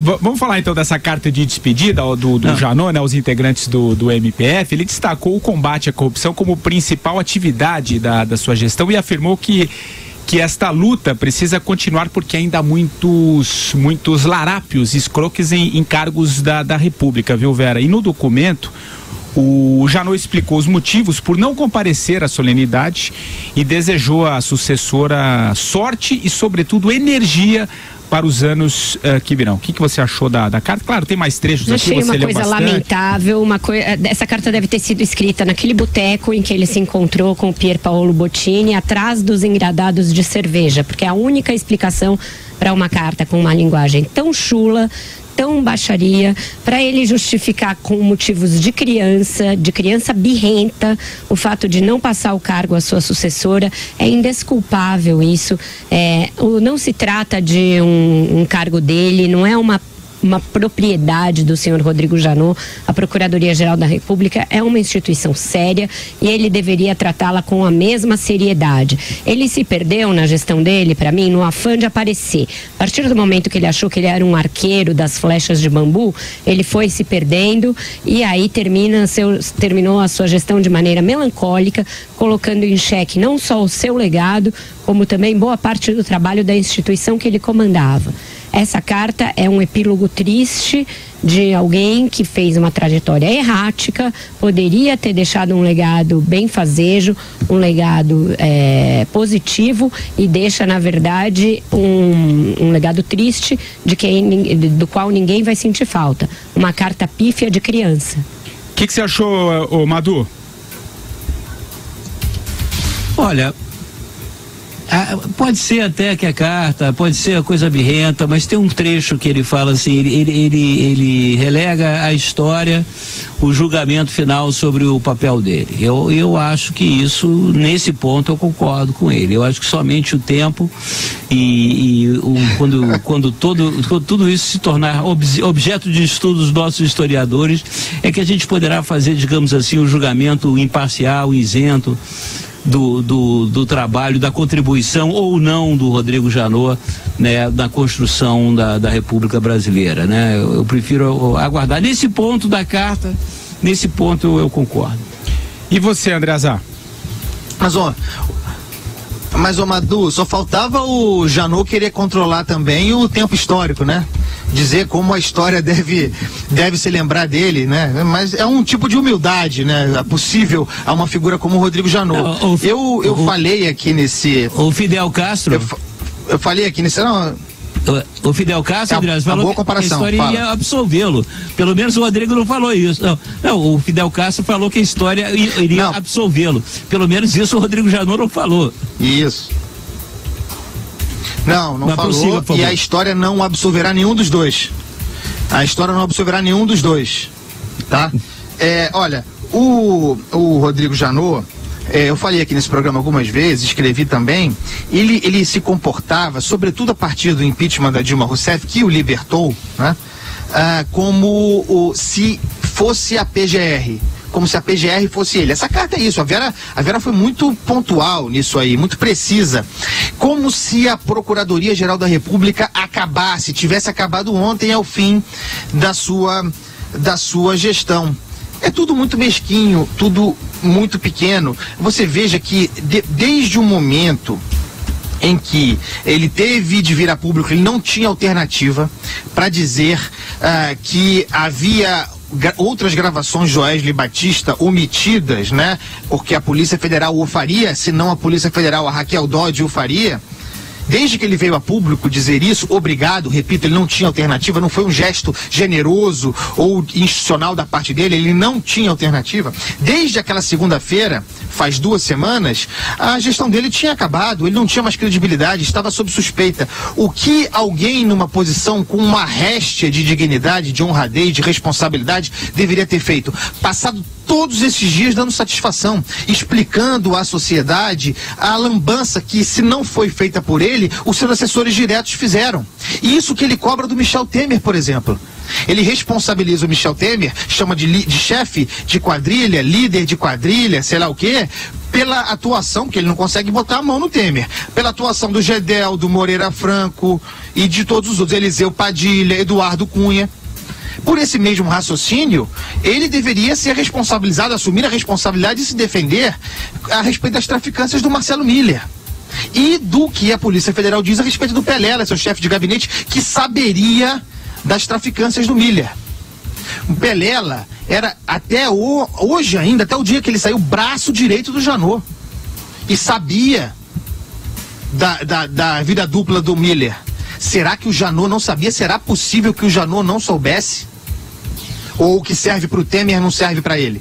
Vamos falar então dessa carta de despedida do Janot, né, aos integrantes do MPF. Ele destacou o combate à corrupção como principal atividade da sua gestão e afirmou que esta luta precisa continuar porque ainda há muitos larápios, escroques em cargos da República, viu, Vera? E no documento, o Janot explicou os motivos por não comparecer à solenidade e desejou à sucessora sorte e, sobretudo, energia para os anos que virão. O que você achou da carta? Claro, tem mais trechos aqui, você leu bastante. Achei uma coisa lamentável, essa carta deve ter sido escrita naquele boteco em que ele se encontrou com o Pier Paolo Bottini, atrás dos engradados de cerveja, porque é a única explicação para uma carta com uma linguagem tão chula, tão baixaria, para ele justificar com motivos de criança birrenta, o fato de não passar o cargo à sua sucessora. É indesculpável isso. Não se trata de um cargo dele, não é uma propriedade do senhor Rodrigo Janot. A Procuradoria-Geral da República é uma instituição séria e ele deveria tratá-la com a mesma seriedade. Ele se perdeu na gestão dele, para mim, no afã de aparecer. A partir do momento que ele achou que ele era um arqueiro das flechas de bambu, ele foi se perdendo e aí terminou a sua gestão de maneira melancólica, colocando em xeque não só o seu legado, como também boa parte do trabalho da instituição que ele comandava. Essa carta é um epílogo triste de alguém que fez uma trajetória errática, poderia ter deixado um legado benfazejo, um legado positivo, e deixa, na verdade, um legado triste do qual ninguém vai sentir falta. Uma carta pífia de criança. O que você achou, Madu? Olha, pode ser até que a carta, pode ser a coisa birrenta, mas tem um trecho que ele fala assim, ele relega à história o julgamento final sobre o papel dele. Eu acho que isso, nesse ponto, eu concordo com ele. Eu acho que somente o tempo quando tudo isso se tornar objeto de estudo dos nossos historiadores, é que a gente poderá fazer, digamos assim, o julgamento imparcial, isento do trabalho, da contribuição ou não do Rodrigo Janot, né, na construção da República Brasileira, né? Eu prefiro aguardar. Nesse ponto da carta, nesse ponto eu concordo. E você, André Azar? Mas, Madu, só faltava o Janot querer controlar também o tempo histórico, né? Dizer como a história deve se lembrar dele, né? Mas é um tipo de humildade, né? É possível a uma figura como o Rodrigo Janot. Eu falei aqui nesse... O Fidel Castro... Eu falei aqui nesse... O Fidel Castro, André, falou que a história ia absolvê-lo. Pelo menos o Rodrigo não falou isso. Não, o Fidel Castro falou que a história iria absolvê-lo. Pelo menos isso o Rodrigo Janot não falou. Isso. Não falou, possível, e a história não absolverá nenhum dos dois. A história não absolverá nenhum dos dois, tá? Olha, o Rodrigo Janot, eu falei aqui nesse programa algumas vezes, escrevi também, ele se comportava, sobretudo a partir do impeachment da Dilma Rousseff, que o libertou, né? Como se fosse a PGR. Como se a PGR fosse ele. Essa carta é isso, a Vera foi muito pontual nisso aí, muito precisa. Como se a Procuradoria-Geral da República tivesse acabado ontem ao fim da sua gestão. É tudo muito mesquinho, tudo muito pequeno. Você veja que desde o momento em que ele teve de vir a público, ele não tinha alternativa para dizer que havia outras gravações de Joesley Batista omitidas, né? Porque a Polícia Federal o faria, se não a Polícia Federal, a Raquel Dodge o faria. Desde que ele veio a público dizer isso, obrigado, repito, ele não tinha alternativa, não foi um gesto generoso ou institucional da parte dele, ele não tinha alternativa. Desde aquela segunda-feira, faz 2 semanas, a gestão dele tinha acabado, ele não tinha mais credibilidade, estava sob suspeita. O que alguém numa posição com uma réstia de dignidade, de honradez, de responsabilidade, deveria ter feito? Passado todos esses dias dando satisfação, explicando à sociedade a lambança que, se não foi feita por ele, os seus assessores diretos fizeram. E isso que ele cobra do Michel Temer, por exemplo. Ele responsabiliza o Michel Temer, chama de chefe de quadrilha, líder de quadrilha, sei lá o quê, pela atuação, porque ele não consegue botar a mão no Temer, pela atuação do Gedel, do Moreira Franco e de todos os outros, Eliseu Padilha, Eduardo Cunha. Por esse mesmo raciocínio, ele deveria ser responsabilizado, assumir a responsabilidade de se defender a respeito das traficâncias do Marcelo Miller. E do que a Polícia Federal diz a respeito do Pelela, seu chefe de gabinete, que saberia das traficâncias do Miller. O Pelela era hoje ainda, até o dia que ele saiu, o braço direito do Janot. E sabia da vida dupla do Miller. Será que o Janot não sabia? Será possível que o Janot não soubesse? Ou o que serve para o Temer não serve para ele?